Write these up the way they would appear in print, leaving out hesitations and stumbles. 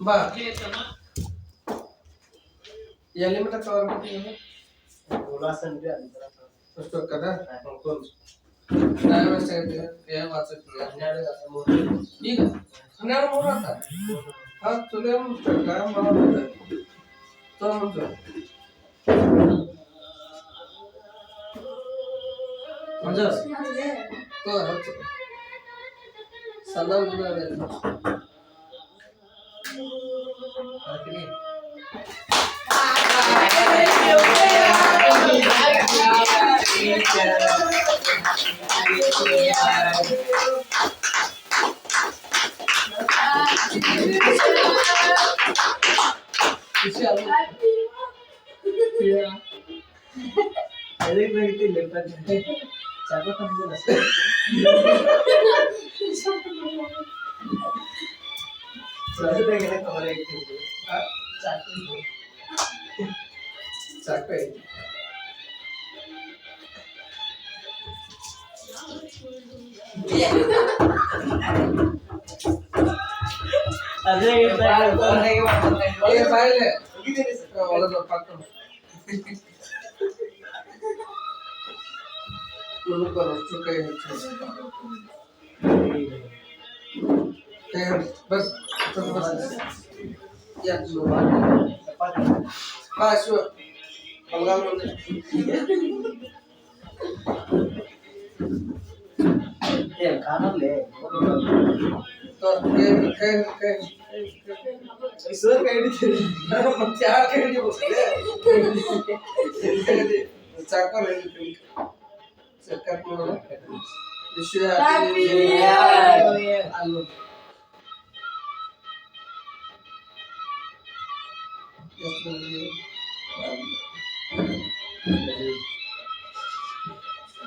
ಬಾ ಎಲ್ಲಿ ಮಟ್ಟ ತಗೋಬೇಕು ಉಲ್ಲಾಸಂದ್ರೆ ಅಷ್ಟು ಕದ ಟೈಮ್ ಎಷ್ಟಾಗೈತಿ ಏನು ವಾಚಕ್ಕೆ 12 ಈಗ 12 ಅಂತ ಹಾ ಚಲೋ ಟೈಮ್ ಮಾಡೋದು ತಗೊಂಡು ಮಂಜು तो सदा मुझे चाकू समझे ना चाकू देखने को बोले चाकू चाकू अजय ये फाइल है वाला तो पक्का शुरू करो चुके हैं बस या बस अलगा ये खाना ले तो ये सर कैडी थे चार कैडी बोलते चाका ले Sekat mulu. Wish you happy New Year. Halo. Yes, mulu.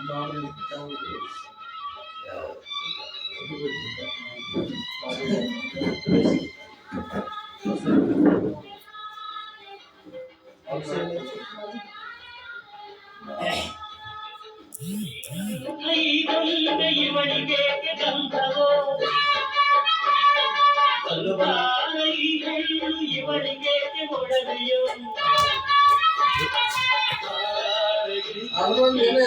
Baru tahu. ಇವಳಿಗೆ ಗಂಧವೋ ಇವಳಿಗೆ ಒಡನೆಯೋ ಅವರೊಂದು ಏನೋ